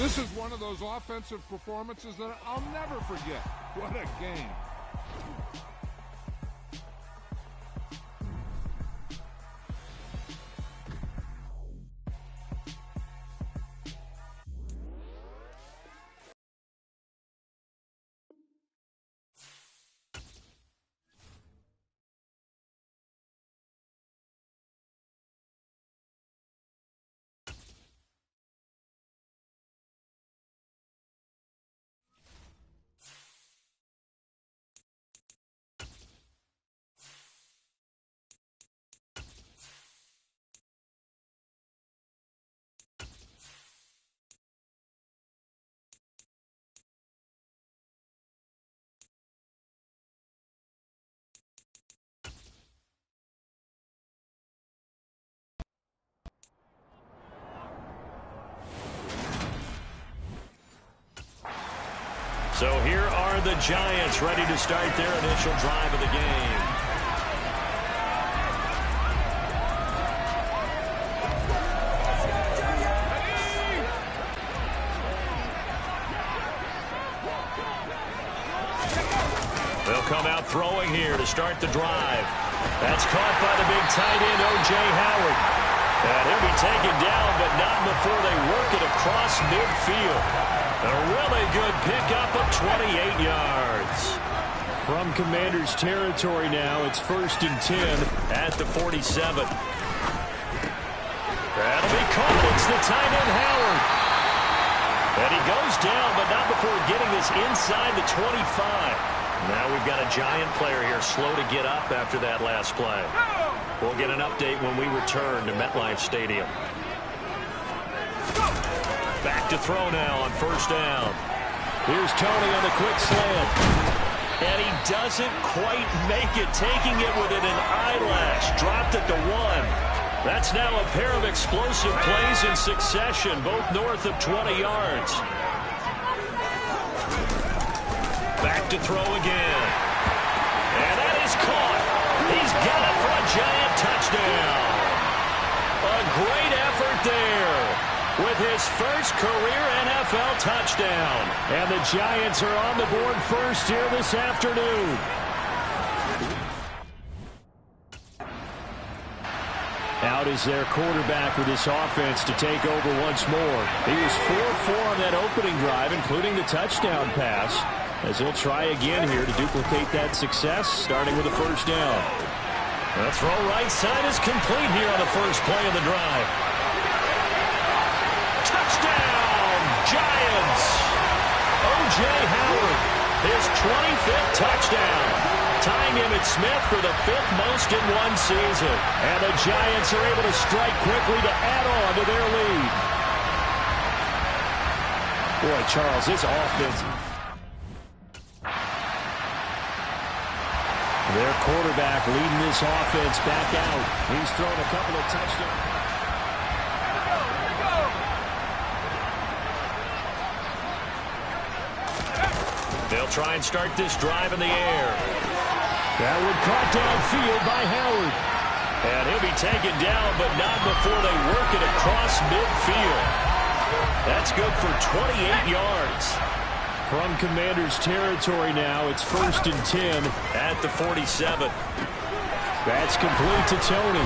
This is one of those offensive performances that I'll never forget. What a game. So here are the Giants ready to start their initial drive of the game. They'll come out throwing here to start the drive. That's caught by the big tight end, O.J. Howard. And he'll be taken down, but not before they work it across midfield. A really good pickup of 28 yards. From Commanders territory now, it's 1st and 10 at the 47. That'll be caught. It's the tight end, Howard. And he goes down, but not before getting this inside the 25. Now we've got a Giant player here slow to get up after that last play. We'll get an update when we return to MetLife Stadium. Back to throw now on 1st down. Here's Tony on the quick slant. And he doesn't quite make it, taking it within an eyelash. Dropped at the 1. That's now a pair of explosive plays in succession, both north of 20 yards. Back to throw again. And that is caught. He's got it for a Giant touchdown. A great effort there with his first career NFL touchdown. And the Giants are on the board first here this afternoon. Out is their quarterback with this offense to take over once more. He was 4-4 on that opening drive, including the touchdown pass, as he'll try again here to duplicate that success, starting with a 1st down. The throw right side is complete here on the first play of the drive. Touchdown, Giants! O.J. Howard, his 25th touchdown, tying Emmitt Smith for the 5th most in one season. And the Giants are able to strike quickly to add on to their lead. Boy, Charles, this offense. Their quarterback leading this offense back out. He's thrown a couple of touchdowns. They'll try and start this drive in the air. That one caught downfield by Howard. And he'll be taken down, but not before they work it across midfield. That's good for 28 yards. From Commanders territory now, it's 1st and 10 at the 47. That's complete to Tony.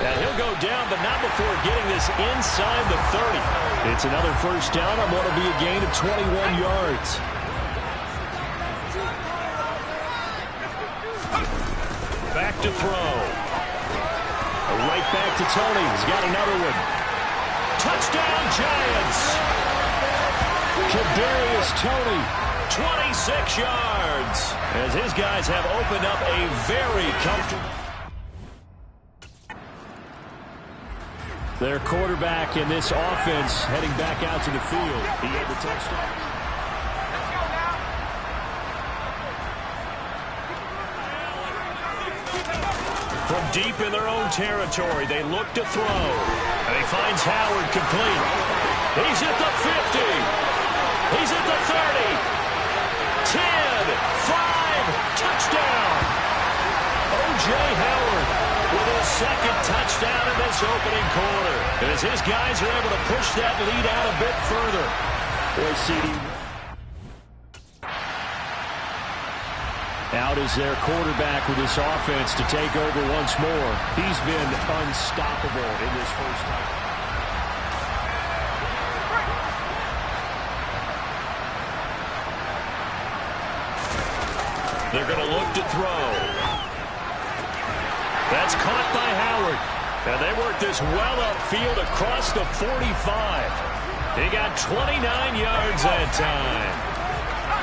And he'll go down, but not before getting this inside the 30. It's another 1st down on what will be a gain of 21 yards. Back to throw. Right back to Tony. He's got another one. Touchdown, Giants! Kadarius Toney, 26 yards, as his guys have opened up a very comfortable. Their quarterback in this offense heading back out to the field. He had the touchdown. From deep in their own territory, they look to throw. And he finds Howard complete. He's at the 50. He's at the 30. 10, 5, touchdown. O.J. Howard with with his second touchdown in this opening quarter. As his guys are able to push that lead out a bit further. Boy, CD. Out is their quarterback with this offense to take over once more. He's been unstoppable in this first half. They're going to look to throw. That's caught by Howard. And they work this well upfield across the 45. He got 29 yards that time.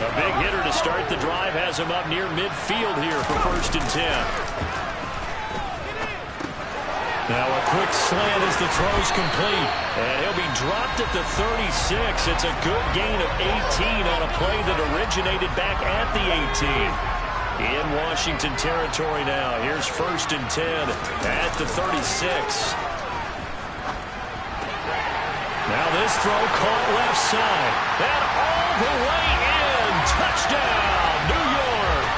A big hitter to start the drive has him up near midfield here for 1st and 10. Now a quick slant as the throw's complete. And he'll be dropped at the 36. It's a good gain of 18 on a play that originated back at the 18. In Washington territory now. Here's 1st and 10 at the 36. Now this throw caught left side. And all the way in. Touchdown, New York.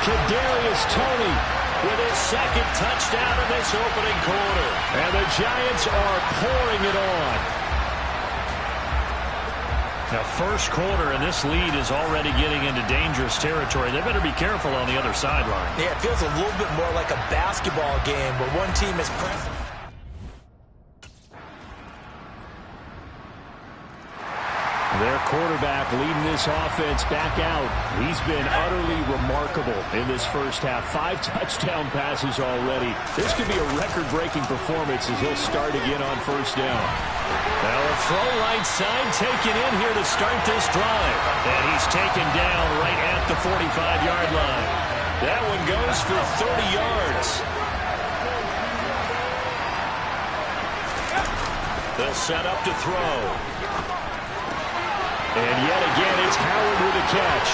Kadarius Toney with his second touchdown in this opening quarter. And the Giants are pouring it on. Now, first quarter, and this lead is already getting into dangerous territory. They better be careful on the other sideline. Yeah, it feels a little bit more like a basketball game where one team is pressing. Their quarterback leading this offense back out. He's been utterly remarkable in this first half. 5 touchdown passes already. This could be a record-breaking performance as he'll start again on 1st down. Now a throw right side taken in here to start this drive. And he's taken down right at the 45-yard line. That one goes for 30 yards. They'll set up to throw. And yet again, it's Howard with a catch.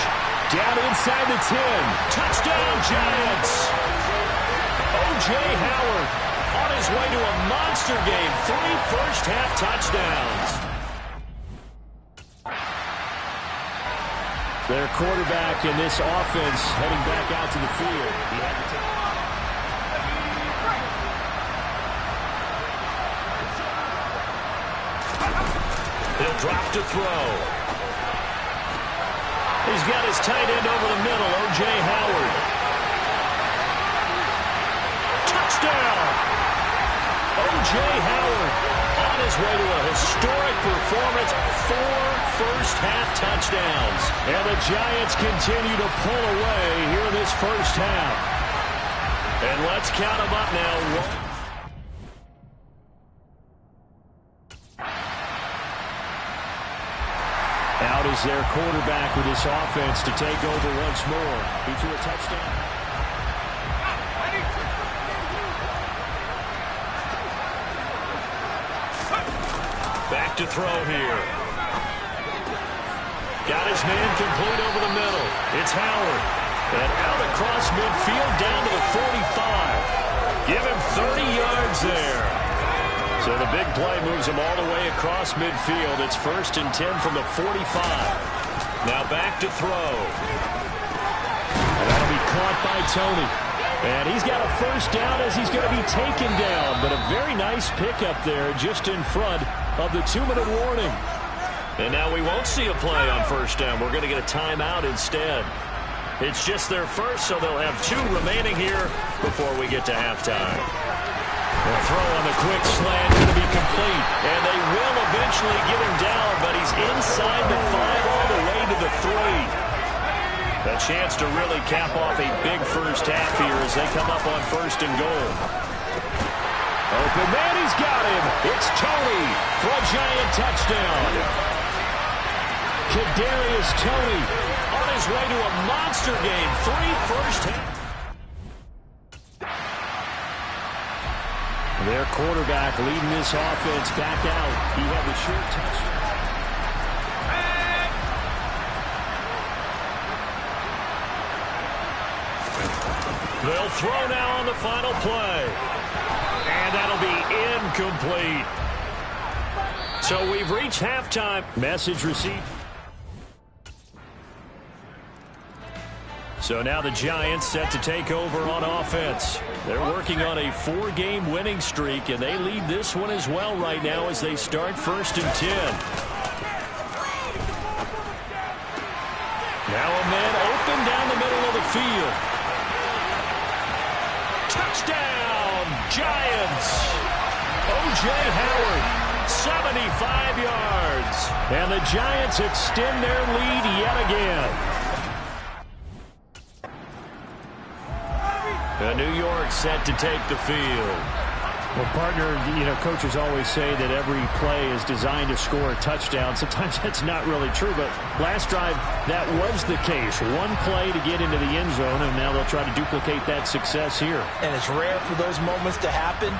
Down inside the 10. Touchdown, Giants. O.J. Howard on his way to a monster game. 3 first-half touchdowns. Their quarterback in this offense heading back out to the field. He had to take... He'll drop to throw. He's got his tight end over the middle, O.J. Howard. Touchdown! O.J. Howard on his way to a historic performance. 4 first-half touchdowns. And the Giants continue to pull away here in this first half. And let's count them up now. Out is their quarterback with this offense to take over once more. He threw a touchdown. Back to throw here. Got his man complete over the middle. It's Howard. And out across midfield down to the 45. Give him 30 yards there. So the big play moves him all the way across midfield. It's 1st and 10 from the 45. Now back to throw. And that'll be caught by Toney. And he's got a first down as he's going to be taken down. But a very nice pickup there just in front of the 2-minute warning. And now we won't see a play on 1st down. We're going to get a timeout instead. It's just their first, so they'll have 2 remaining here before we get to halftime. The throw on the quick slant going to be complete. And they will eventually get him down, but he's inside the 5 all the way to the 3. A chance to really cap off a big first half here as they come up on 1st and goal. Open man, he's got him. It's Toney for a Giant touchdown. Kadarius Toney on his way to a monster game. 3 first half. Their quarterback leading this offense back out. He had the short touchdown. They'll throw now on the final play. And that'll be incomplete. So we've reached halftime. Message received. So now the Giants set to take over on offense. They're working on a 4-game winning streak, and they lead this one as well right now as they start 1st and 10. Now a man open down the middle of the field. Touchdown, Giants! O.J. Howard, 75 yards. And the Giants extend their lead yet again. New York set to take the field. Well, partner, coaches always say that every play is designed to score a touchdown. Sometimes that's not really true, but last drive, that was the case. One play to get into the end zone, and now they'll try to duplicate that success here. And it's rare for those moments to happen.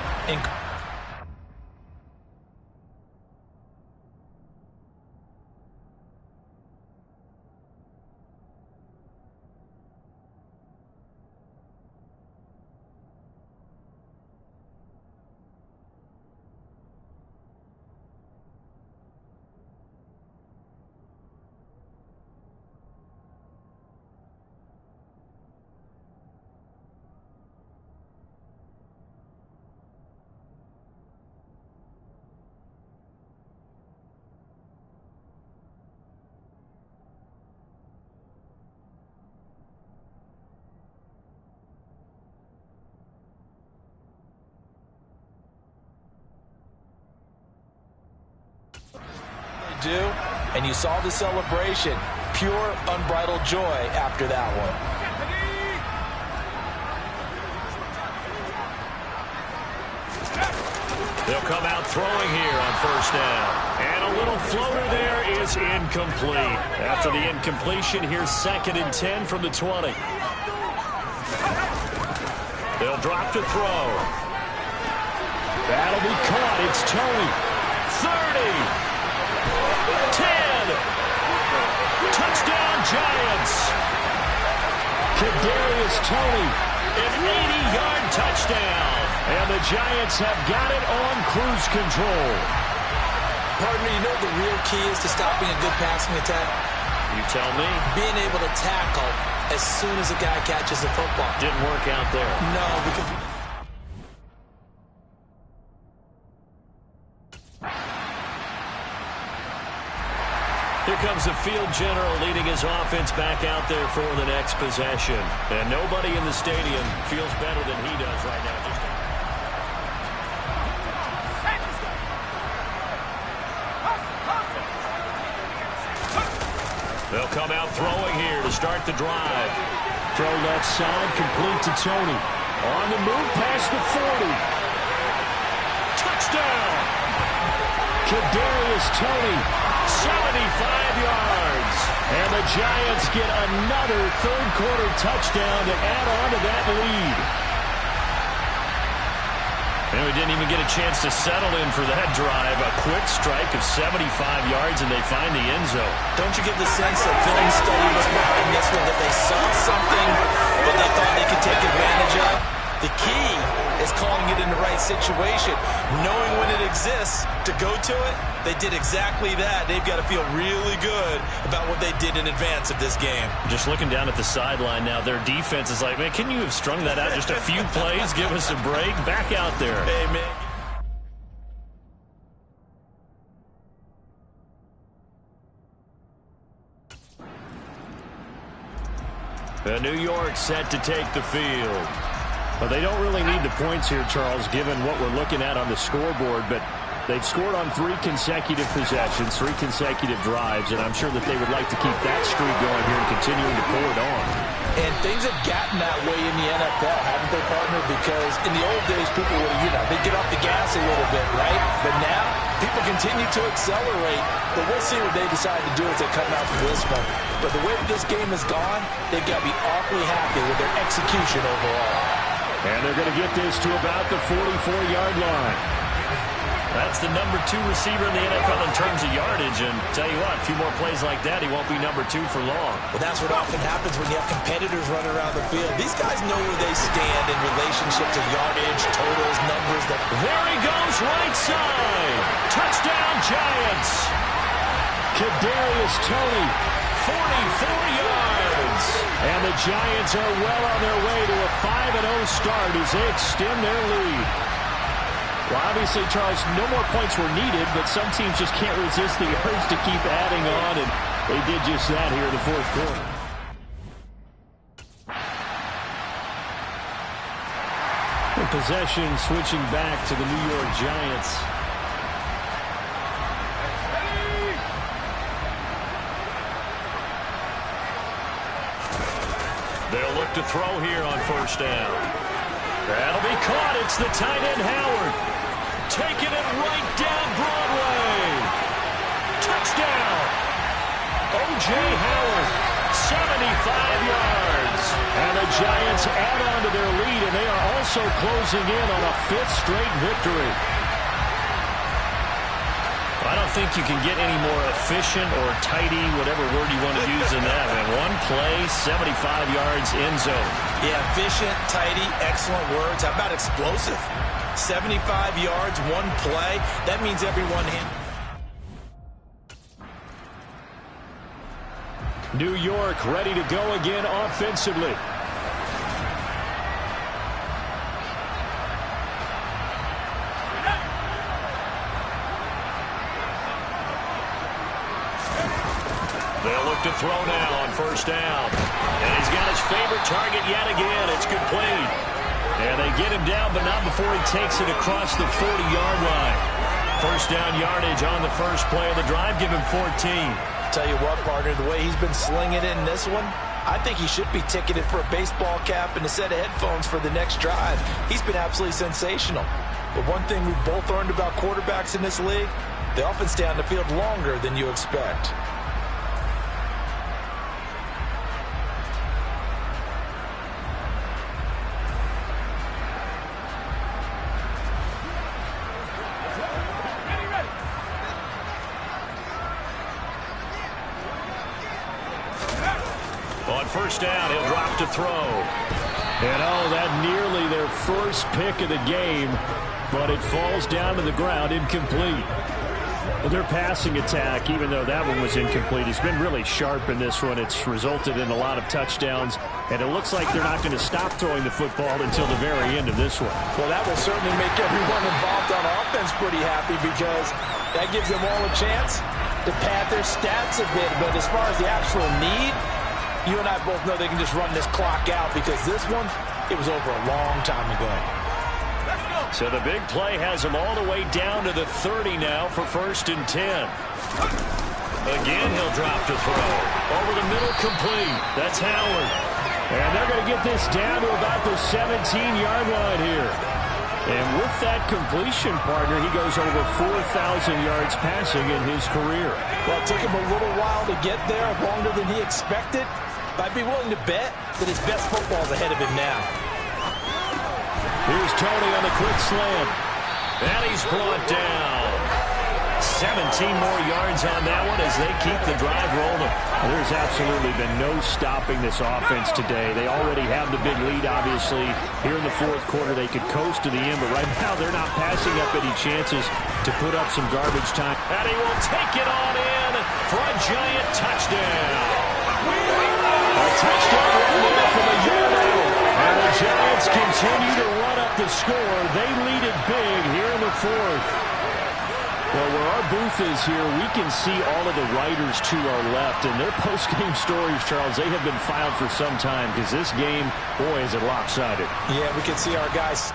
And you saw the celebration. Pure, unbridled joy after that one. They'll come out throwing here on 1st down. And a little floater there is incomplete. After the incompletion, here's 2nd and 10 from the 20. They'll drop to throw. That'll be caught. It's Tony. 30. 10. Touchdown, Giants. Kadarius Toney, an 80-yard touchdown. And the Giants have got it on cruise control. Partner, you know the real key is to stopping a good passing attack? You tell me. Being able to tackle as soon as a guy catches the football. Didn't work out there. No, because... Here comes the field general leading his offense back out there for the next possession. And nobody in the stadium feels better than he does right now. They'll come out throwing here to start the drive. Throw left side, complete to Tony. On the move past the 40. Touchdown! Kadarius Toney. 75 yards. And the Giants get another third-quarter touchdown to add on to that lead. And we didn't even get a chance to settle in for that drive. A quick strike of 75 yards, and they find the end zone. Don't you get the sense that film study was behind this one, that they saw something that they thought they could take advantage of? The key is calling it in the right situation, knowing when it exists to go to it. They did exactly that. They've got to feel really good about what they did in advance of this game. Just looking down at the sideline now, their defense is like, man, can you have strung that out just a few plays? Give us a break. Back out there. Hey, man. New York set to take the field. Well, they don't really need the points here, Charles, given what we're looking at on the scoreboard, but they've scored on 3 consecutive possessions, 3 consecutive drives, and I'm sure that they would like to keep that streak going here and continuing to pull it on. And things have gotten that way in the NFL, haven't they, partner? Because in the old days, people would, they'd get off the gas a little bit, right? But now, people continue to accelerate. But we'll see what they decide to do as they come out from this one. But the way that this game has gone, they've got to be awfully happy with their execution overall. And they're going to get this to about the 44-yard line. That's the number 2 receiver in the NFL in terms of yardage. And tell you what, a few more plays like that, he won't be number 2 for long. Well, that's what often happens when you have competitors running around the field. These guys know where they stand in relationship to yardage, totals, numbers. There he goes, right side. Touchdown, Giants. Kadarius Toney. 44 yards. points. And the Giants are well on their way to a 5-0 start as they extend their lead. Well, obviously, Charles, no more points were needed, but some teams just can't resist the urge to keep adding on, and they did just that here in the fourth quarter. The possession switching back to the New York Giants. They'll look to throw here on first down. That'll be caught. It's the tight end, Howard. Taking it right down Broadway. Touchdown. O.J. Howard, 75 yards. And the Giants add on to their lead, and they are also closing in on a fifth straight victory. I don't think you can get any more efficient or tidy, whatever word you want to use in that. And one play, 75 yards, end zone. Yeah, efficient, tidy, excellent words. How about explosive? 75 yards, one play. That means everyone hit. New York ready to go again offensively. They'll look to throw now on first down. And he's got his favorite target yet again. It's complete. And they get him down, but not before he takes it across the 40-yard line. First down yardage on the first play of the drive. Give him 14. Tell you what, partner, the way he's been slinging it in this one, I think he should be ticketed for a baseball cap and a set of headphones for the next drive. He's been absolutely sensational. But one thing we've both learned about quarterbacks in this league, they often stay on the field longer than you expect. On first down, he'll drop to throw. And that nearly their first pick of the game, but it falls down to the ground, incomplete. Well, their passing attack, even though that one was incomplete, has been really sharp in this one. It's resulted in a lot of touchdowns, and it looks like they're not going to stop throwing the football until the very end of this one. Well, that will certainly make everyone involved on offense pretty happy because that gives them all a chance to pad their stats a bit. But as far as the actual need, you and I both know they can just run this clock out because this one, it was over a long time ago. So the big play has him all the way down to the 30 now for 1st and 10. Again, he'll drop to throw. Over the middle, complete. That's Howard. And they're going to get this down to about the 17-yard line here. And with that completion, partner, he goes over 4,000 yards passing in his career. Well, it took him a little while to get there, longer than he expected. But I'd be willing to bet that his best football is ahead of him now. Here's Tony on the quick slant. And he's brought down. 17 more yards on that one as they keep the drive rolling. There's absolutely been no stopping this offense today. They already have the big lead, obviously. Here in the fourth quarter, they could coast to the end, but right now they're not passing up any chances to put up some garbage time. And he will take it on in for a Giant touchdown. A touchdown run from a yard out. And the Giants continue to run up the score. They lead it big here in the fourth. Well, where our booth is here, we can see all of the writers to our left. And their post-game stories, Charles, they have been filed for some time because this game, boy, is it lopsided. Yeah, we can see our guys.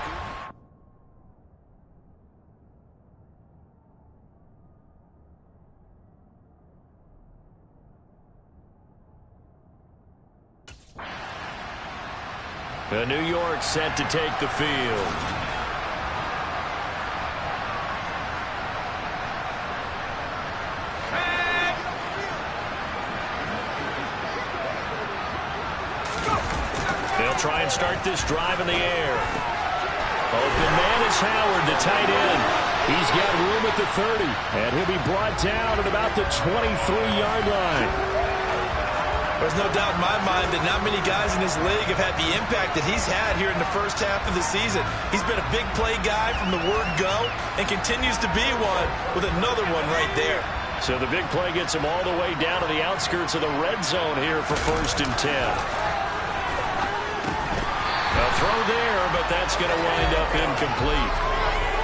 The New York set to take the field. They'll try and start this drive in the air. Open man is Howard, the tight end. He's got room at the 30, and he'll be brought down at about the 23-yard line. There's no doubt in my mind that not many guys in this league have had the impact that he's had here in the first half of the season. He's been a big play guy from the word go and continues to be one with another one right there. So the big play gets him all the way down to the outskirts of the red zone here for 1st and 10. A throw there, but that's going to wind up incomplete.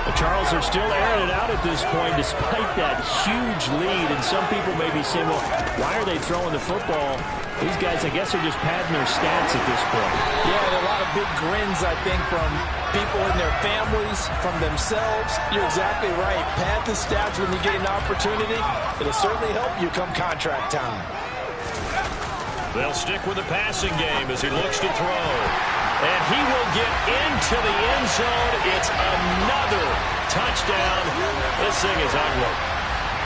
The Charles are still airing it out at this point despite that huge lead. And some people may be saying, well, why are they throwing the football? These guys, I guess, are just padding their stats at this point. Yeah, and a lot of big grins, I think, from people in their families, from themselves. You're exactly right. Pad the stats when you get an opportunity. It'll certainly help you come contract time. They'll stick with the passing game as he looks to throw. And he will get into the end zone. It's another touchdown. This thing is ugly.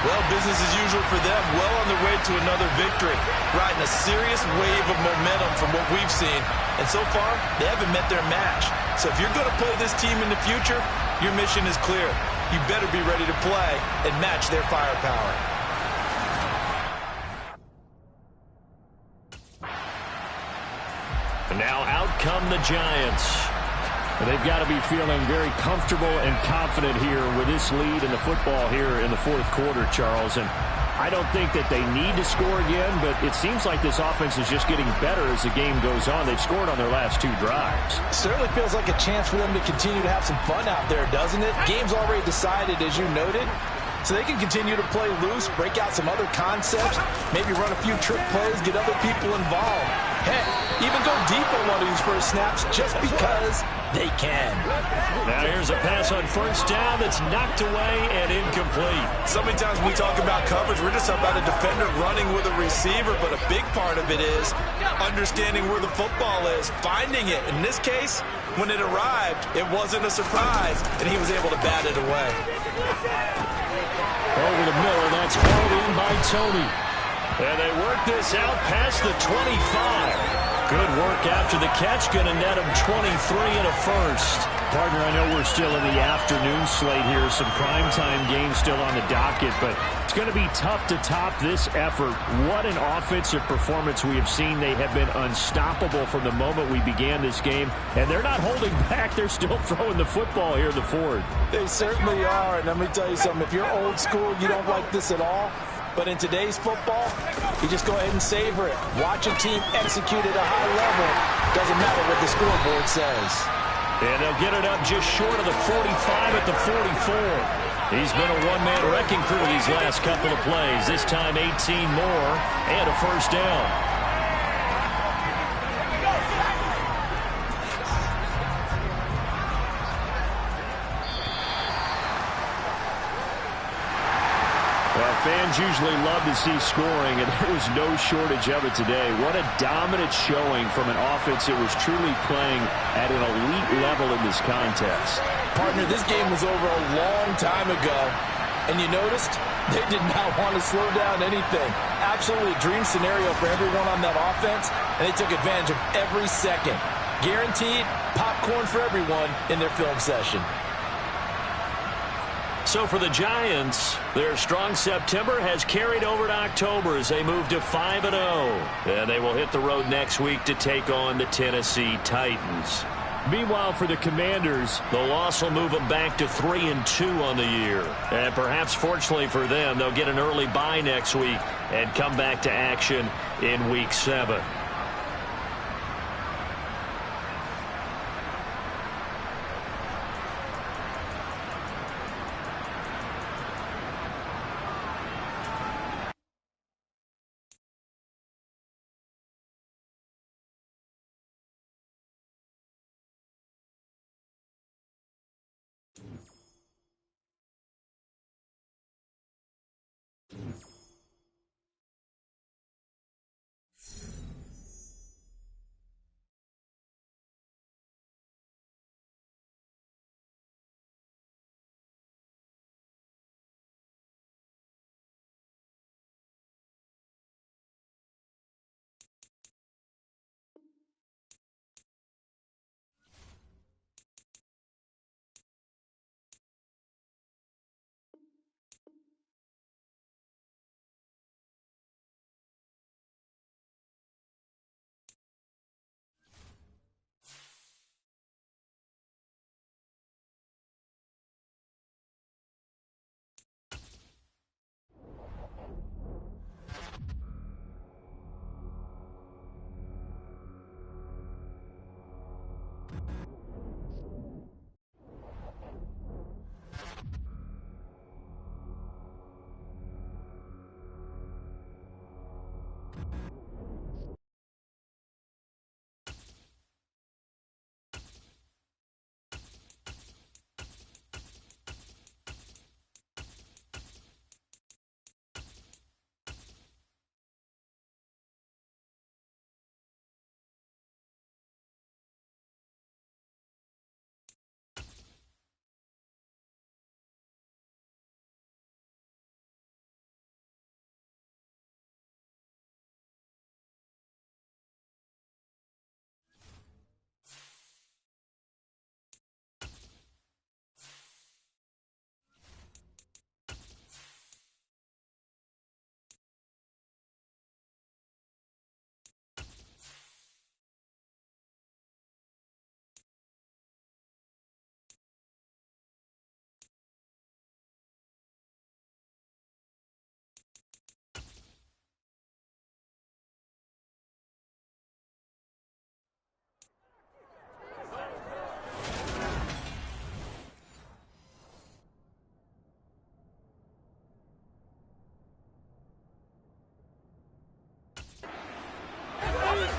Well, business as usual for them. Well on their way to another victory. Riding a serious wave of momentum from what we've seen. And so far, they haven't met their match. So if you're going to play this team in the future, your mission is clear. You better be ready to play and match their firepower. And now out come the Giants. And they've got to be feeling very comfortable and confident here with this lead in the football here in the 4th quarter, Charles. And I don't think that they need to score again, but it seems like this offense is just getting better as the game goes on. They've scored on their last 2 drives. Certainly feels like a chance for them to continue to have some fun out there, doesn't it? Game's already decided, as you noted. So they can continue to play loose, break out some other concepts, maybe run a few trick plays, get other people involved. Heck, even go deep on one of these first snaps just because they can. Now here's a pass on 1st down that's knocked away and incomplete. So many times when we talk about coverage, we're just about a defender running with a receiver, but a big part of it is understanding where the football is, finding it. In this case, when it arrived, it wasn't a surprise, and he was able to bat it away. Over to Miller, that's hauled in by Tony. And they work this out past the 25. Good work after the catch, going to net him 23 and a first. Partner, I know we're still in the afternoon slate here. Some primetime games still on the docket, but it's going to be tough to top this effort. What an offensive performance we have seen. They have been unstoppable from the moment we began this game, and they're not holding back. They're still throwing the football here in the 4th. They certainly are, and let me tell you something. If you're old school, you don't like this at all. But in today's football, you just go ahead and savor it. Watch a team execute at a high level. Doesn't matter what the scoreboard says. And they'll get it up just short of the 45 at the 44. He's been a one-man wrecking crew these last couple of plays. This time 18 more and a first down. Fans usually love to see scoring, and there was no shortage of it today. What a dominant showing from an offense that was truly playing at an elite level in this contest. Partner, this game was over a long time ago, and you noticed they did not want to slow down anything. Absolutely a dream scenario for everyone on that offense, and they took advantage of every second. Guaranteed popcorn for everyone in their film session. So for the Giants, their strong September has carried over to October as they move to 5-0. And they will hit the road next week to take on the Tennessee Titans. Meanwhile, for the Commanders, the loss will move them back to 3-2 on the year. And perhaps fortunately for them, they'll get an early bye next week and come back to action in Week 7.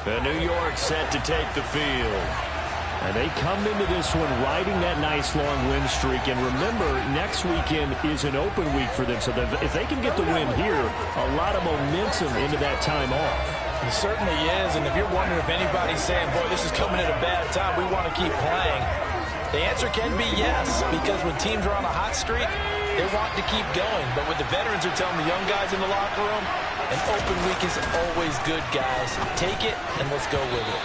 And New York set to take the field. And they come into this one riding that nice long win streak. And remember, next weekend is an open week for them. So if they can get the win here, a lot of momentum into that time off. It certainly is. And if you're wondering if anybody's saying, boy, this is coming at a bad time, we want to keep playing, the answer can be yes. Because when teams are on a hot streak, they want to keep going. But what the veterans are telling the young guys in the locker room, an open week is always good, guys. Take it, and let's go with it.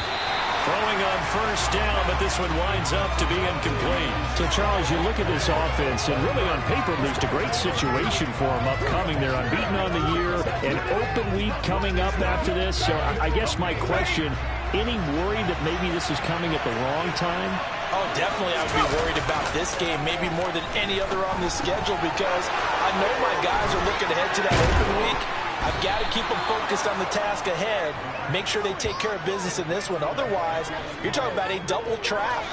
Throwing on first down, but this one winds up to be incomplete. So, Charles, you look at this offense, and really on paper, at least a great situation for them upcoming. They're unbeaten on the year, an open week coming up after this. So I guess my question, any worry that maybe this is coming at the wrong time? Oh, definitely I would be worried about this game, maybe more than any other on this schedule, because I know my guys are looking ahead to that open week. I've got to keep them focused on the task ahead, make sure they take care of business in this one. Otherwise, you're talking about a double trap.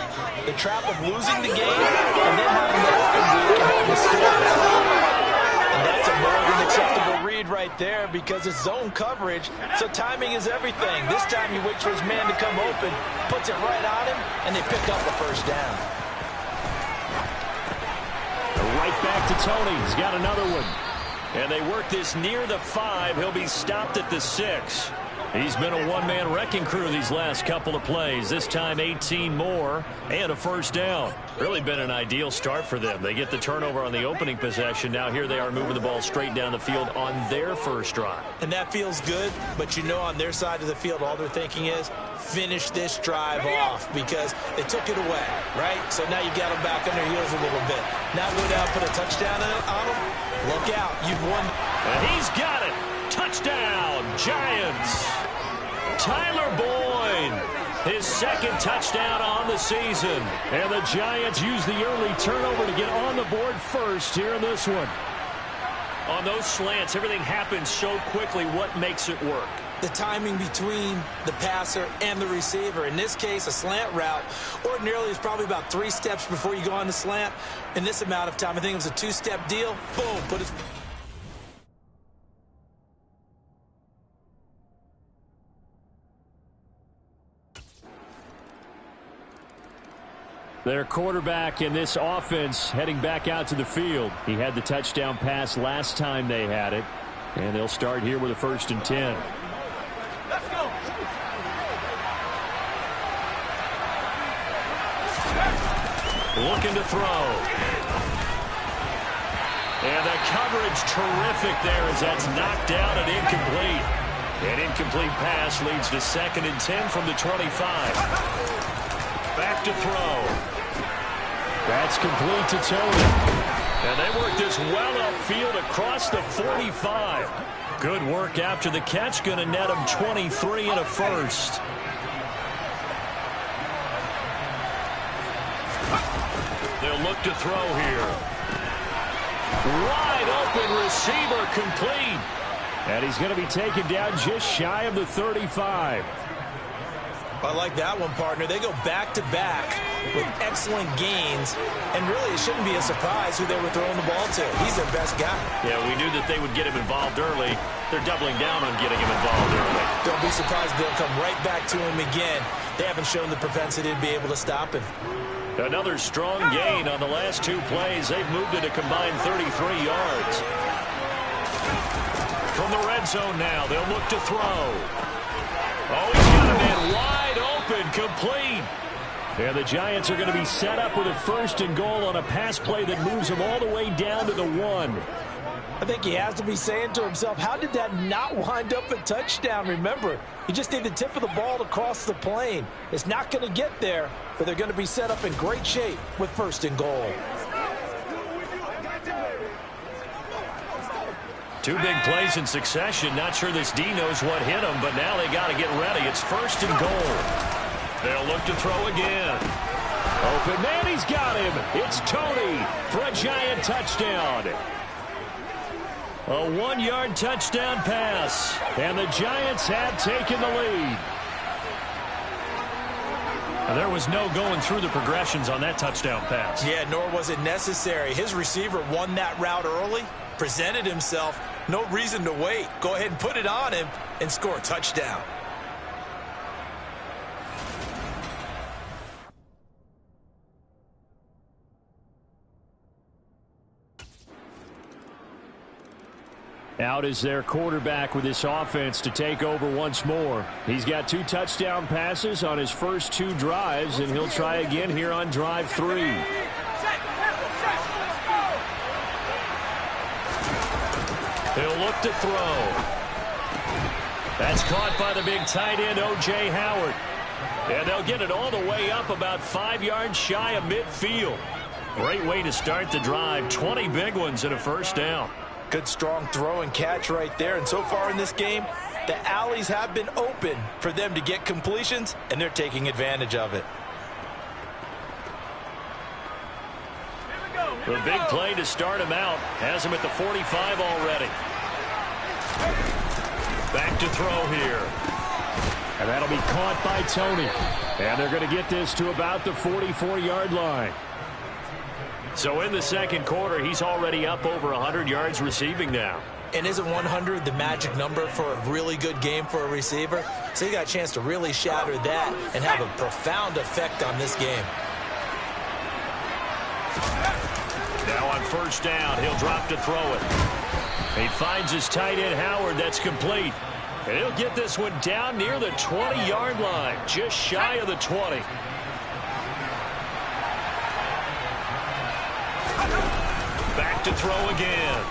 The trap of losing the game and then having the open week and having to score. And that's a more than acceptable read right there because it's zone coverage, so timing is everything. This time he waits for his man to come open, puts it right on him, and they pick up the first down. Right back to Tony. He's got another one. And they work this near the 5. He'll be stopped at the 6. He's been a one-man wrecking crew these last couple of plays. This time 18 more and a first down. Really been an ideal start for them. They get the turnover on the opening possession. Now here they are moving the ball straight down the field on their first drive. And that feels good, but you know on their side of the field all they're thinking is finish this drive off because they took it away, right? So now you got them back on their heels a little bit. Now go down, put a touchdown on them. Look out, you've won. And he's got it. Touchdown, Giants. Tyler Boyd, his second touchdown on the season. And the Giants use the early turnover to get on the board first here in this one. On those slants, everything happens so quickly. What makes it work? The timing between the passer and the receiver. In this case, a slant route ordinarily is probably about 3 steps before you go on the slant. In this amount of time, I think it was a 2-step deal. Boom, put it. Their quarterback in this offense heading back out to the field. He had the touchdown pass last time they had it. And they'll start here with a 1st and 10. Let's go. Looking to throw. And the coverage terrific there as that's knocked down and incomplete. An incomplete pass leads to 2nd and 10 from the 25. Back to throw. That's complete to Tony. And they work this well upfield across the 45. Good work after the catch. Going to net him 23 and a first. They'll look to throw here. Wide open receiver complete. And he's going to be taken down just shy of the 35. I like that one, partner. They go back-to-back with excellent gains, and really it shouldn't be a surprise who they were throwing the ball to. He's their best guy. Yeah, we knew that they would get him involved early. They're doubling down on getting him involved early. Don't be surprised they'll come right back to him again. They haven't shown the propensity to be able to stop him. Another strong gain on the last 2 plays. They've moved it a combined 33 yards. From the red zone now, they'll look to throw. Oh, he's got a man wide open, complete. And the Giants are going to be set up with a 1st and goal on a pass play that moves them all the way down to the 1. I think he has to be saying to himself, how did that not wind up a touchdown? Remember, he just need the tip of the ball to cross the plane. It's not going to get there, but they're going to be set up in great shape with 1st and goal. 2 big plays in succession. Not sure this D knows what hit him, but now they got to get ready. It's 1st and goal. They'll look to throw again. Open man, he's got him. It's Tony for a Giant touchdown. A 1-yard touchdown pass, and the Giants have taken the lead. And there was no going through the progressions on that touchdown pass. Yeah, nor was it necessary. His receiver won that route early, presented himself, no reason to wait. Go ahead and put it on him and score a touchdown. Out is their quarterback with this offense to take over once more. He's got 2 touchdown passes on his first 2 drives, and he'll try again here on drive 3. He'll look to throw. That's caught by the big tight end, O.J. Howard. And they'll get it all the way up about 5 yards shy of midfield. Great way to start the drive. 20 big ones and a 1st down. Good strong throw and catch right there. And so far in this game, the alleys have been open for them to get completions, and they're taking advantage of it. The big play to start him out has him at the 45 already. Back to throw here. And that'll be caught by Tony. And they're going to get this to about the 44-yard line. So in the 2nd quarter, he's already up over 100 yards receiving now. And isn't 100 the magic number for a really good game for a receiver? So he got a chance to really shatter that and have a profound effect on this game. Now on 1st down, he'll drop to throw it. He finds his tight end, Howard. That's complete. And he'll get this one down near the 20-yard line, just shy of the 20. Back to throw again.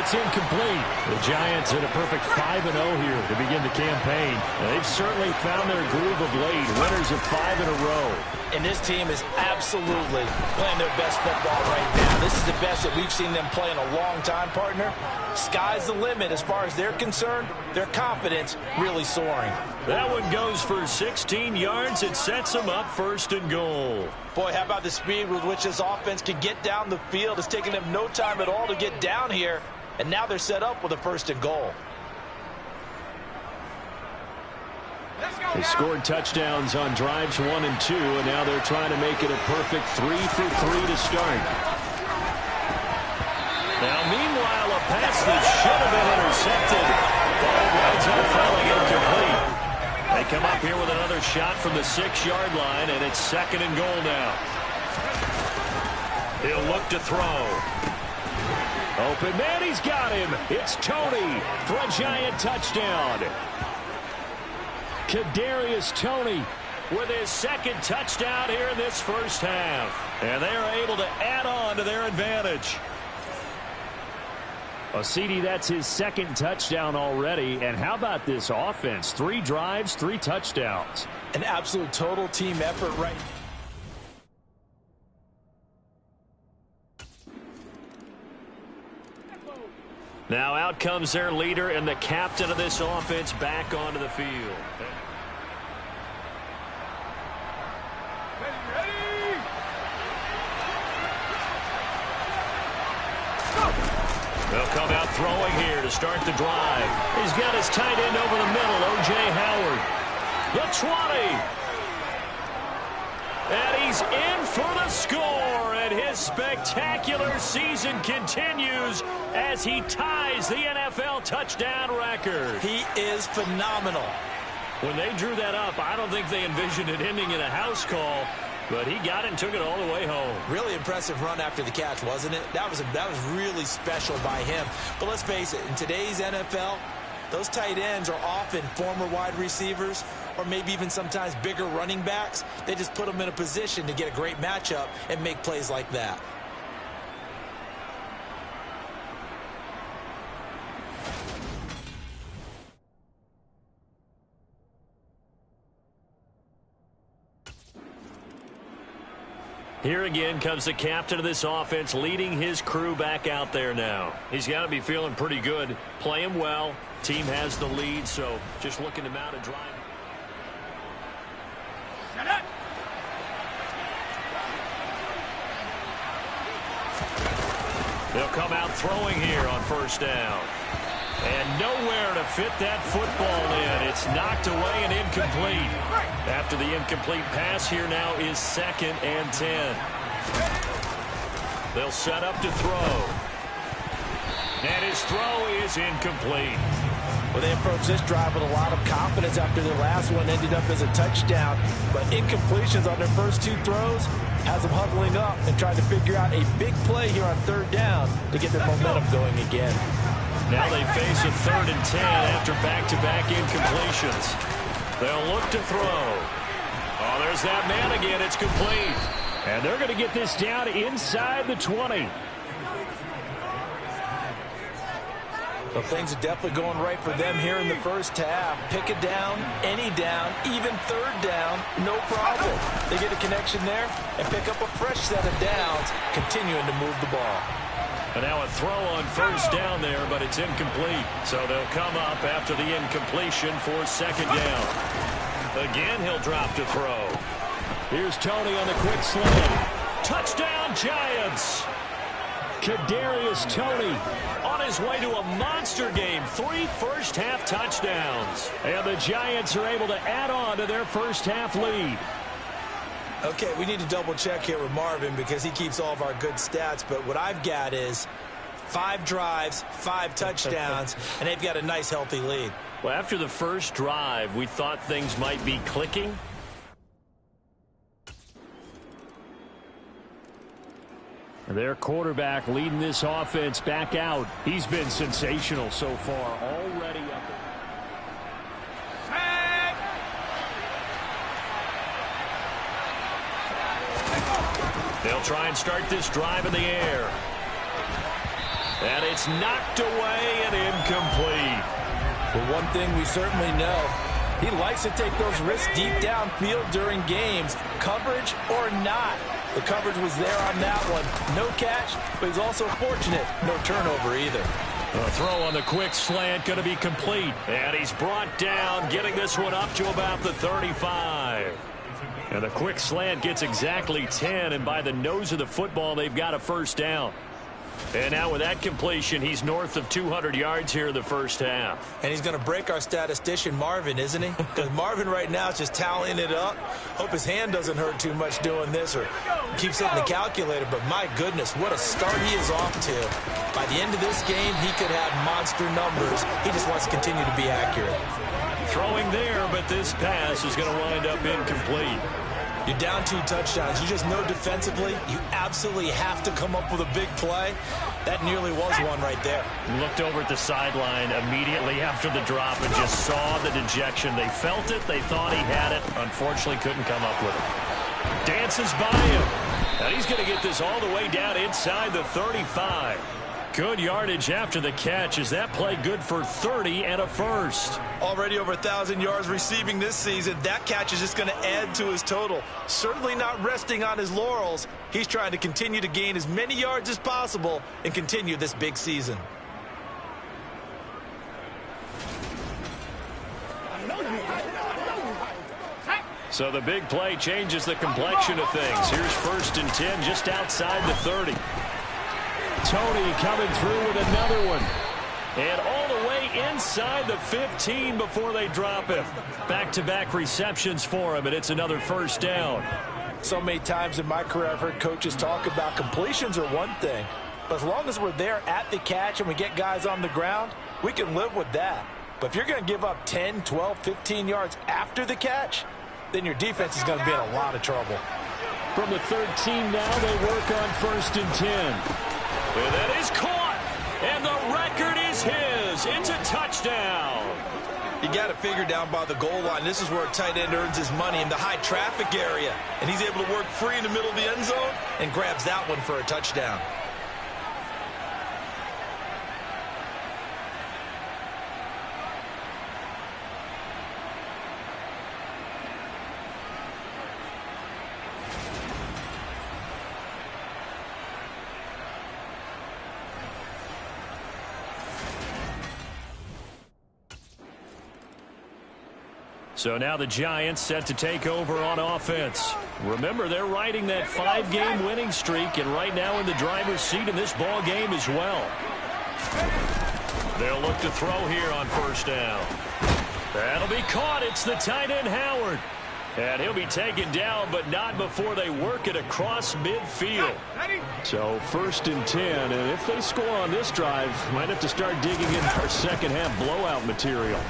it's incomplete. The Giants at a perfect 5-0 here to begin the campaign. And they've certainly found their groove of late. Winners of 5 in a row. And this team is absolutely playing their best football right now. This is the best that we've seen them play in a long time, partner. Sky's the limit as far as they're concerned. Their confidence really soaring. That one goes for 16 yards. It sets them up 1st and goal. Boy, how about the speed with which this offense can get down the field? It's taking them no time at all to get down here. And now they're set up with a 1st and goal. They scored touchdowns on drives 1 and 2, and now they're trying to make it a perfect 3 for 3 to start. Now, meanwhile, a pass that should have been intercepted. Ball winds up falling incomplete. They come up here with another shot from the 6-yard line, and it's 2nd and goal now. He'll look to throw. Open man, he's got him. It's Tony for a Giant touchdown. Kadarius Toney with his 2nd touchdown here in this first half. And they are able to add on to their advantage. Well, CD, that's his 2nd touchdown already. And how about this offense? 3 drives, 3 touchdowns. An absolute total team effort right now out comes their leader and the captain of this offense back onto the field. They'll come out throwing here to start the drive. He's got his tight end over the middle, O.J. Howard. The 20. And he's in for the score. And his spectacular season continues as he ties the NFL touchdown record. He is phenomenal. When they drew that up, I don't think they envisioned it ending in a house call. But he got it and took it all the way home. Really impressive run after the catch, wasn't it? That was really special by him. But let's face it, in today's NFL, those tight ends are often former wide receivers or maybe even sometimes bigger running backs. They just put them in a position to get a great matchup and make plays like that. Here again comes the captain of this offense, leading his crew back out there now. He's got to be feeling pretty good, playing well. Team has the lead, so just looking to mount a drive. They'll come out throwing here on 1st down. And nowhere to fit that football in. It's knocked away and incomplete. After the incomplete pass, here now is 2nd and 10. They'll set up to throw. And his throw is incomplete. Well, they approached this drive with a lot of confidence after their last one ended up as a touchdown. But incompletions on their first 2 throws has them huddling up and trying to figure out a big play here on 3rd down to get their momentum going again. Now they face a 3rd and 10 after back-to-back incompletions. They'll look to throw. Oh, there's that man again. It's complete. And they're going to get this down inside the 20. Well, things are definitely going right for them here in the first half. Pick a down, any down, even 3rd down, no problem. They get a connection there and pick up a fresh set of downs, continuing to move the ball. And now a throw on 1st down there, but it's incomplete. So they'll come up after the incompletion for 2nd down. Again, he'll drop to throw. Here's Tony on the quick slant. Touchdown, Giants! Kadarius Toney on his way to a monster game. 3 first-half touchdowns. And the Giants are able to add on to their first-half lead. Okay, we need to double-check here with Marvin because he keeps all of our good stats. But what I've got is 5 drives, 5 touchdowns, and they've got a nice, healthy lead. Well, after the first drive, we thought things might be clicking. Their quarterback leading this offense back out. He's been sensational so far, already up. They'll try and start this drive in the air. And it's knocked away and incomplete. But one thing we certainly know, he likes to take those risks deep downfield during games, coverage or not. The coverage was there on that one. No catch, but he's also fortunate. No turnover either. A throw on the quick slant going to be complete. And he's brought down, getting this one up to about the 35. And the quick slant gets exactly 10, and by the nose of the football, they've got a first down. And now with that completion, he's north of 200 yards here in the first half. And he's going to break our statistician, Marvin, isn't he? Because Marvin right now is just tallying it up. Hope his hand doesn't hurt too much doing this or keeps hitting the calculator. But my goodness, what a start he is off to. By the end of this game, he could have monster numbers. He just wants to continue to be accurate. Throwing there, but this pass is going to wind up incomplete. You're down 2 touchdowns. You just know defensively you absolutely have to come up with a big play. That nearly was one right there. Looked over at the sideline immediately after the drop and just saw the dejection. They felt it. They thought he had it. Unfortunately, couldn't come up with it. Dances by him. And he's going to get this all the way down inside the 35. Good yardage after the catch. Is that play good for 30 and a first? Already over 1,000 yards receiving this season. That catch is just going to add to his total. Certainly not resting on his laurels. He's trying to continue to gain as many yards as possible and continue this big season. So the big play changes the complexion of things. Here's 1st and 10 just outside the 30. Tony coming through with another one. And all the way inside the 15 before they drop him. Back-to-back receptions for him, and it's another first down. So many times in my career I've heard coaches talk about completions are one thing. But as long as we're there at the catch and we get guys on the ground, we can live with that. But if you're going to give up 10, 12, 15 yards after the catch, then your defense is going to be in a lot of trouble. From the 13 now, they work on 1st and 10. And that is caught, and the record is his. It's a touchdown. You got to figure down by the goal line. This is where a tight end earns his money in the high traffic area. And he's able to work free in the middle of the end zone and grabs that one for a touchdown. So now the Giants set to take over on offense. Remember, they're riding that 5-game winning streak, and right now in the driver's seat in this ball game as well. They'll look to throw here on 1st down. That'll be caught. It's the tight end, Howard. And he'll be taken down, but not before they work it across midfield. So 1st and 10, and if they score on this drive, might have to start digging in our second half blowout material.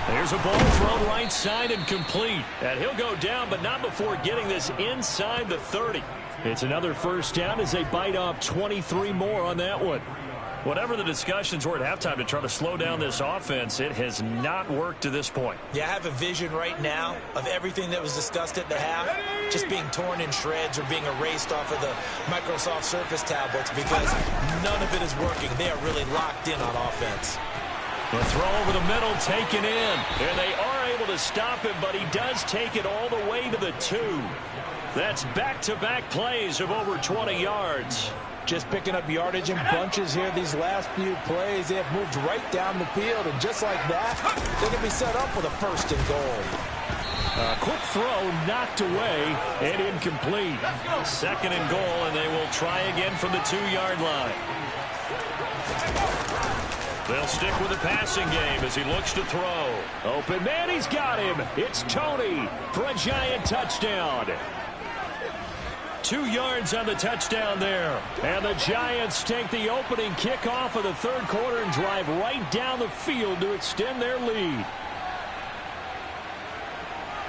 There's a ball thrown right side and complete. And he'll go down, but not before getting this inside the 30. It's another first down as they bite off 23 more on that one. Whatever the discussions were at halftime to try to slow down this offense, it has not worked to this point. Yeah, I have a vision right now of everything that was discussed at the half just being torn in shreds or being erased off of the Microsoft Surface tablets because none of it is working. They are really locked in on offense. The throw over the middle taken in. And they are able to stop him, but he does take it all the way to the 2. That's back-to-back plays of over 20 yards. Just picking up yardage in bunches here these last few plays. They have moved right down the field, and just like that, they're going to be set up with a 1st and goal. A quick throw knocked away and incomplete. 2nd and goal, and they will try again from the 2-yard line. They'll stick with the passing game as he looks to throw. Open man, he's got him. It's Tony for a Giant touchdown. 2 yards on the touchdown there. And the Giants take the opening kickoff of the 3rd quarter and drive right down the field to extend their lead.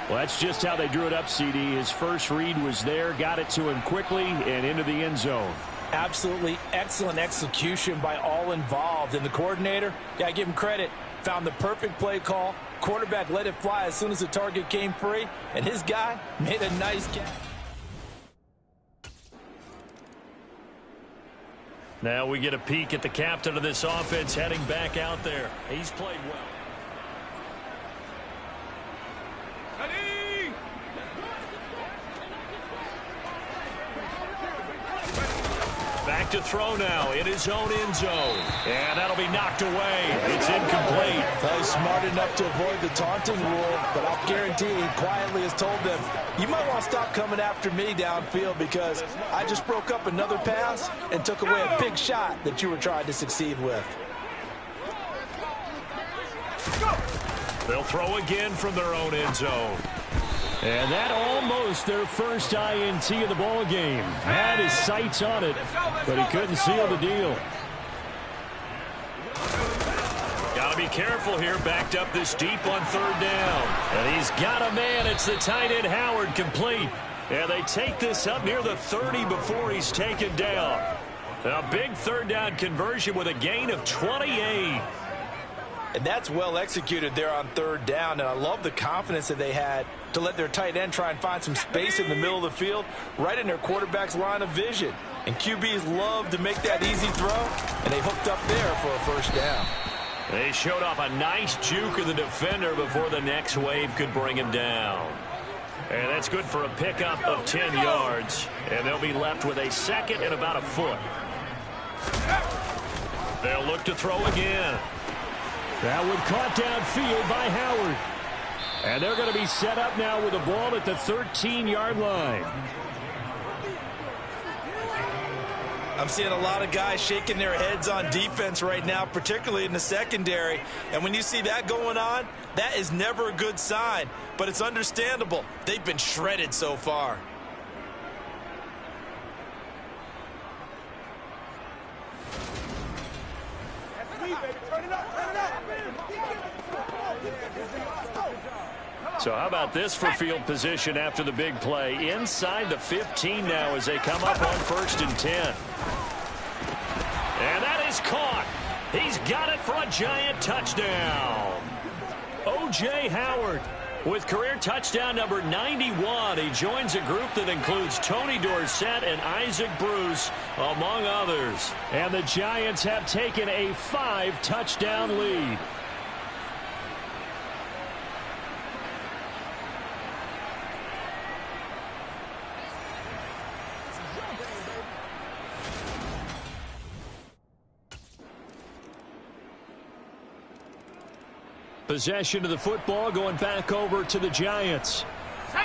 Well, that's just how they drew it up, CD. His first read was there, got it to him quickly and into the end zone. Absolutely excellent execution by all involved. And the coordinator, gotta give him credit, found the perfect play call. Quarterback let it fly as soon as the target came free. And his guy made a nice catch. Now we get a peek at the captain of this offense heading back out there. He's played well. Back to throw now in his own end zone. And that'll be knocked away. It's incomplete. He's smart enough to avoid the taunting rule, but I'll guarantee he quietly has told them, you might want to stop coming after me downfield because I just broke up another pass and took away a big shot that you were trying to succeed with. They'll throw again from their own end zone. And that almost their first INT of the ball game. Had his sights on it, but he couldn't seal the deal. Got to be careful here, backed up this deep on third down. And he's got a man. It's the tight end Howard, complete. And they take this up near the 30 before he's taken down. A big third down conversion with a gain of 28. And that's well executed there on third down. And I love the confidence that they had to let their tight end try and find some space in the middle of the field, right in their quarterback's line of vision. And QBs love to make that easy throw, and they hooked up there for a first down. They showed off a nice juke of the defender before the next wave could bring him down. And that's good for a pickup of 10 yards. And they'll be left with a second and about a foot. They'll look to throw again. That one caught downfield by Howard. And they're going to be set up now with the ball at the 13-yard line. I'm seeing a lot of guys shaking their heads on defense right now, particularly in the secondary. And when you see that going on, that is never a good sign. But it's understandable. They've been shredded so far. So how about this for field position after the big play? Inside the 15 now as they come up on 1st and 10. And that is caught. He's got it for a giant touchdown. O.J. Howard with career touchdown number 91. He joins a group that includes Tony Dorsett and Isaac Bruce, among others. And the Giants have taken a 5-touchdown lead. Possession of the football going back over to the Giants.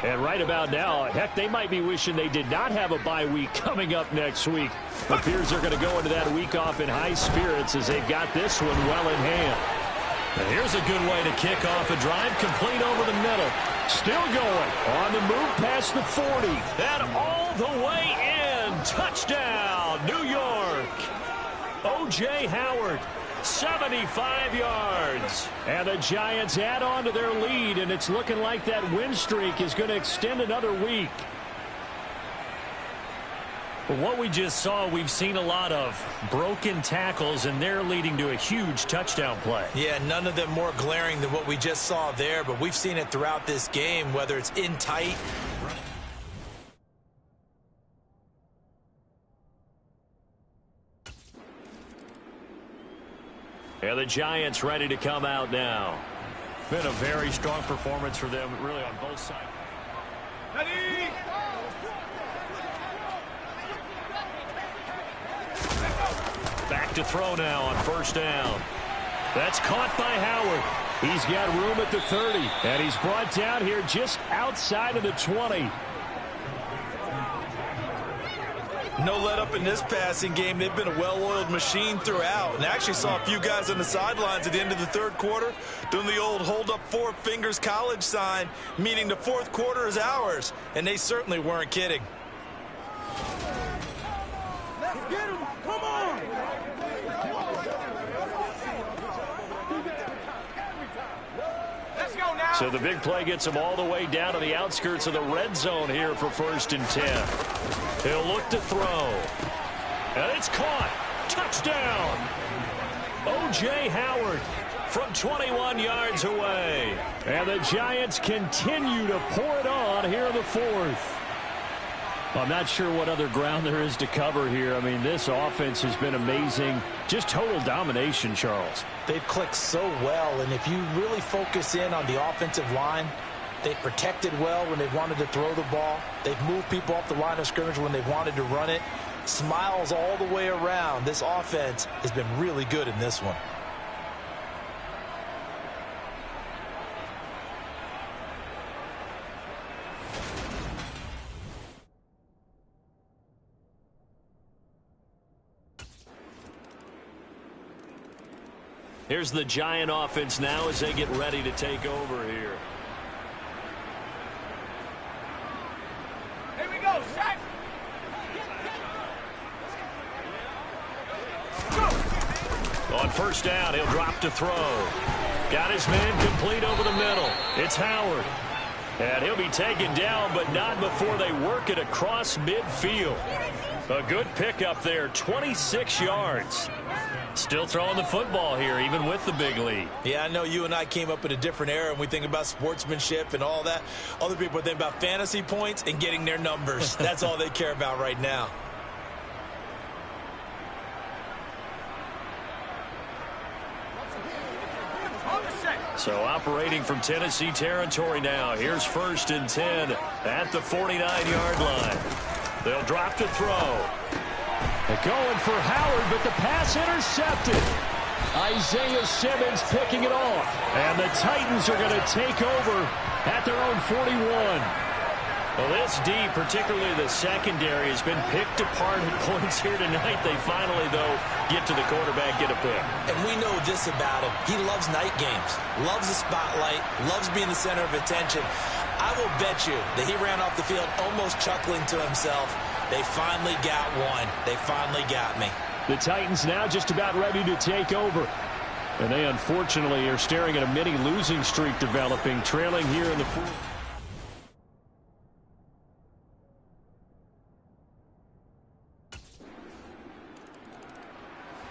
And right about now, heck, they might be wishing they did not have a bye week coming up next week. It appears they're going to go into that week off in high spirits as they've got this one well in hand. And here's a good way to kick off a drive, complete over the middle. Still going on the move past the 40. And all the way in. Touchdown, New York. O.J. Howard. 75 yards. And the Giants add on to their lead, and it's looking like that win streak is going to extend another week. Well, what we just saw, we've seen a lot of broken tackles, and they're leading to a huge touchdown play. Yeah, none of them more glaring than what we just saw there, but we've seen it throughout this game, whether it's in tight. And the Giants ready to come out now. Been a very strong performance for them, really, on both sides. Ready. Back to throw now on 1st down. That's caught by Howard. He's got room at the 30, and he's brought down here just outside of the 20. No let up in this passing game. They've been a well-oiled machine throughout. And I actually saw a few guys on the sidelines at the end of the 3rd quarter doing the old hold up 4 fingers college sign, meaning the 4th quarter is ours. And they certainly weren't kidding. Let's get him. Come on. Let's go now. So the big play gets them all the way down to the outskirts of the red zone here for 1st and 10. He'll look to throw. And it's caught. Touchdown. O.J. Howard from 21 yards away. And the Giants continue to pour it on here in the 4th. I'm not sure what other ground there is to cover here. I mean, this offense has been amazing. Just total domination, Charles. They've clicked so well, and if you really focus in on the offensive line, they've protected well when they've wanted to throw the ball. They've moved people off the line of scrimmage when they've wanted to run it. Smiles all the way around. This offense has been really good in this one. Here's the Giant offense now as they get ready to take over here. Here we go, set. On first down, he'll drop to throw. Got his man complete over the middle. It's Howard. And he'll be taken down, but not before they work it across midfield. A good pickup there, 26 yards. Still throwing the football here, even with the big lead. Yeah, I know you and I came up in a different era, and we think about sportsmanship and all that. Other people think about fantasy points and getting their numbers. That's all they care about right now. So operating from Tennessee territory now. Here's 1st and 10 at the 49-yard line. They'll drop to throw. They're going for Howard, but the pass intercepted. Isaiah Simmons picking it off. And the Titans are going to take over at their own 41. Well, this D, particularly the secondary, has been picked apart at points here tonight. They finally, though, get to the quarterback, get a pick. And we know this about him. He loves night games, loves the spotlight, loves being the center of attention. I will bet you that he ran off the field almost chuckling to himself. They finally got one. They finally got me. The Titans now just about ready to take over. And they, unfortunately, are staring at a mini losing streak developing, trailing here in the fourth.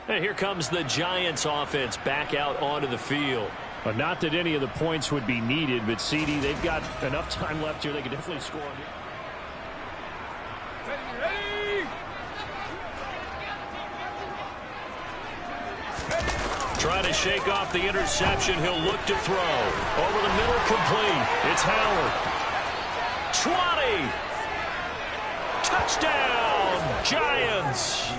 And here comes the Giants offense back out onto the field. Not that any of the points would be needed, but CD, they've got enough time left here. They can definitely score. Trying to shake off the interception. He'll look to throw. Over the middle, complete. It's Howard. 20. Touchdown, Giants.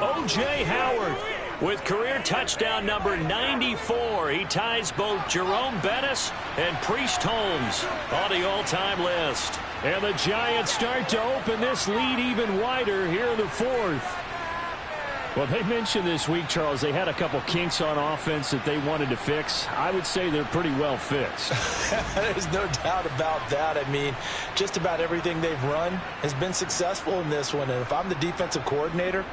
O.J. Howard with career touchdown number 94. He ties both Jerome Bettis and Priest Holmes on the all-time list. And the Giants start to open this lead even wider here in the fourth. Well, they mentioned this week, Charles, they had a couple kinks on offense that they wanted to fix. I would say they're pretty well fixed. There's no doubt about that. I mean, just about everything they've run has been successful in this one. And if I'm the defensive coordinator,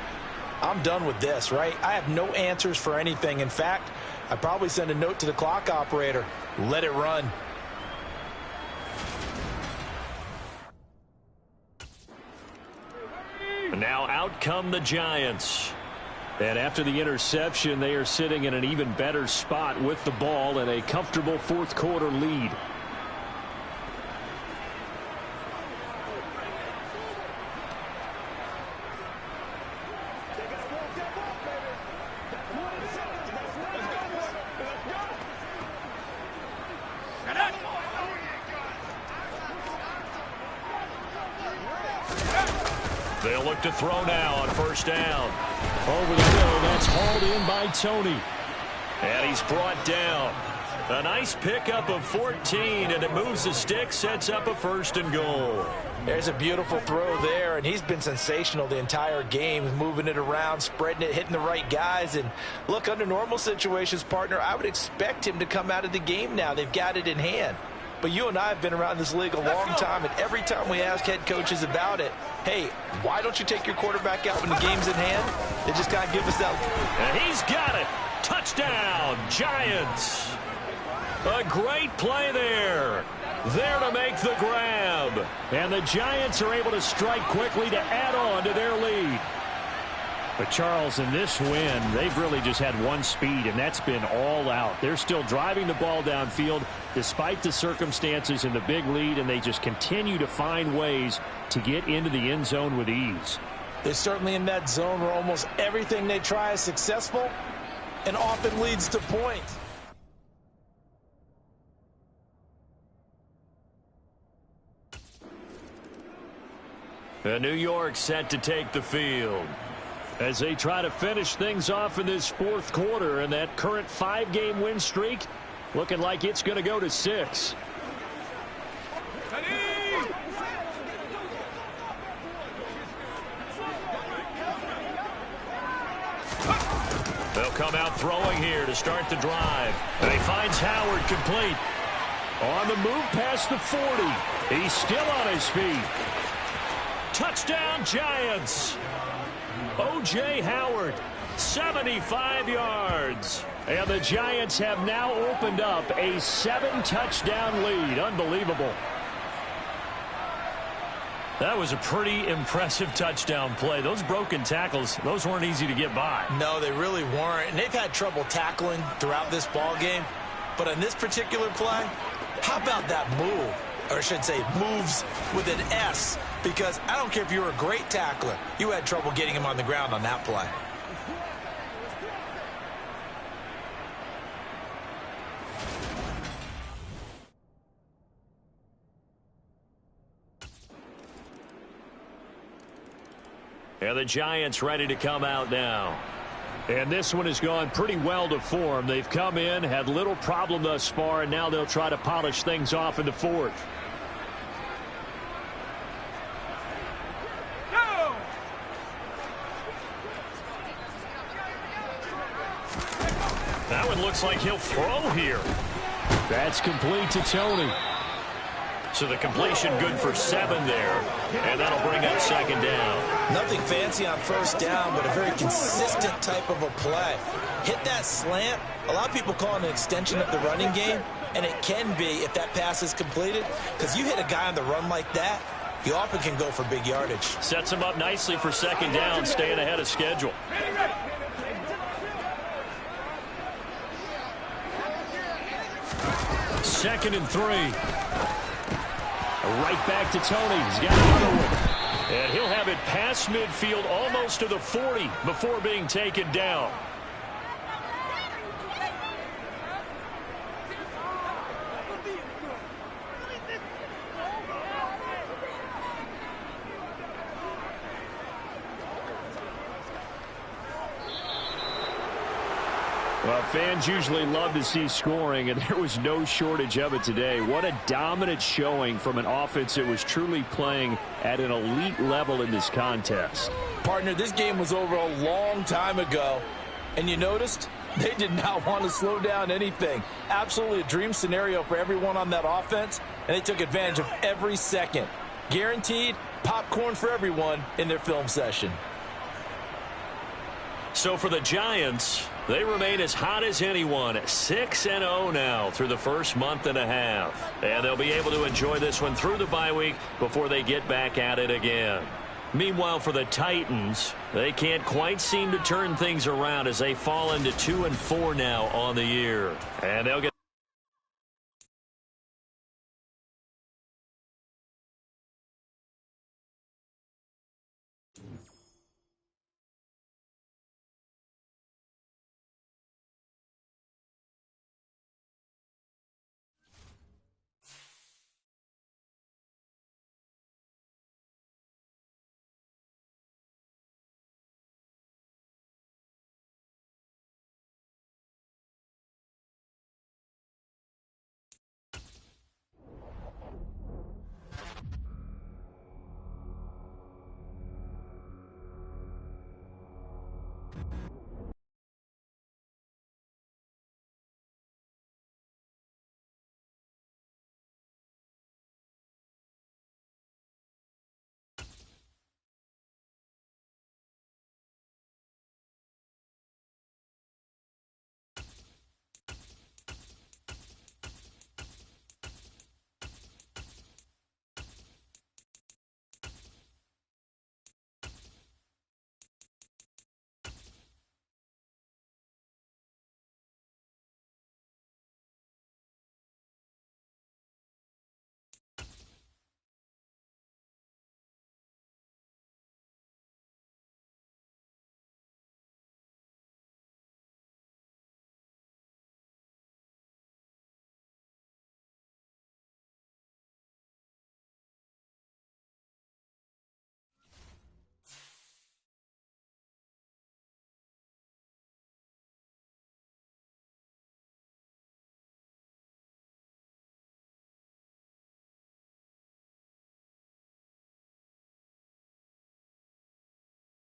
I'm done with this, right? I have no answers for anything. In fact, I'd probably send a note to the clock operator. Let it run. Now out come the Giants. And after the interception, they are sitting in an even better spot with the ball and a comfortable fourth quarter lead. They'll look to throw now on first down. Over the middle, that's hauled in by Tony. And he's brought down. A nice pickup of 14, and it moves the stick, sets up a 1st and goal. There's a beautiful throw there, and he's been sensational the entire game, moving it around, spreading it, hitting the right guys. And look, under normal situations, partner, I would expect him to come out of the game now. They've got it in hand. But you and I have been around this league a long time, and every time we ask head coaches about it, hey, why don't you take your quarterback out when the game's in hand? They just got to give us that. And he's got it. Touchdown, Giants. A great play there. There to make the grab. And the Giants are able to strike quickly to add on to their lead. But Charles, in this win, they've really just had one speed, and that's been all out. They're still driving the ball downfield despite the circumstances and the big lead, and they just continue to find ways to get into the end zone with ease. They're certainly in that zone where almost everything they try is successful and often leads to points. New York set to take the field as they try to finish things off in this fourth quarter, and that current 5-game win streak looking like it's going to go to 6. They'll come out throwing here to start the drive. And he finds Howard complete. On the move past the 40. He's still on his feet. Touchdown, Giants. O.J. Howard, 75 yards. And the Giants have now opened up a 7-touchdown lead. Unbelievable. That was a pretty impressive touchdown play. Those broken tackles, those weren't easy to get by. No, they really weren't. And they've had trouble tackling throughout this ball game. But on this particular play, how about that move? Or I should say moves with an S. Because I don't care if you were a great tackler. You had trouble getting him on the ground on that play. And the Giants ready to come out now. And this one has gone pretty well to form. They've come in, had little problem thus far, and now they'll try to polish things off in the fourth. That one looks like he'll throw here. That's complete to Tony. So the completion good for 7 there. And that'll bring up second down. Nothing fancy on first down, but a very consistent type of a play. Hit that slant. A lot of people call it an extension of the running game, and it can be if that pass is completed. Because you hit a guy on the run like that, you often can go for big yardage. Sets him up nicely for second down, staying ahead of schedule. Second and 3. Right back to Tony. He's got another one. And he'll have it past midfield almost to the 40 before being taken down. Well, fans usually love to see scoring, and there was no shortage of it today. What a dominant showing from an offense that was truly playing at an elite level in this contest. Partner, this game was over a long time ago, and you noticed they did not want to slow down anything. Absolutely a dream scenario for everyone on that offense, and they took advantage of every second. Guaranteed popcorn for everyone in their film session. So for the Giants, they remain as hot as anyone, 6-0 now through the first month and a half. And they'll be able to enjoy this one through the bye week before they get back at it again. Meanwhile, for the Titans, they can't quite seem to turn things around as they fall into 2-4 now on the year. And they'll get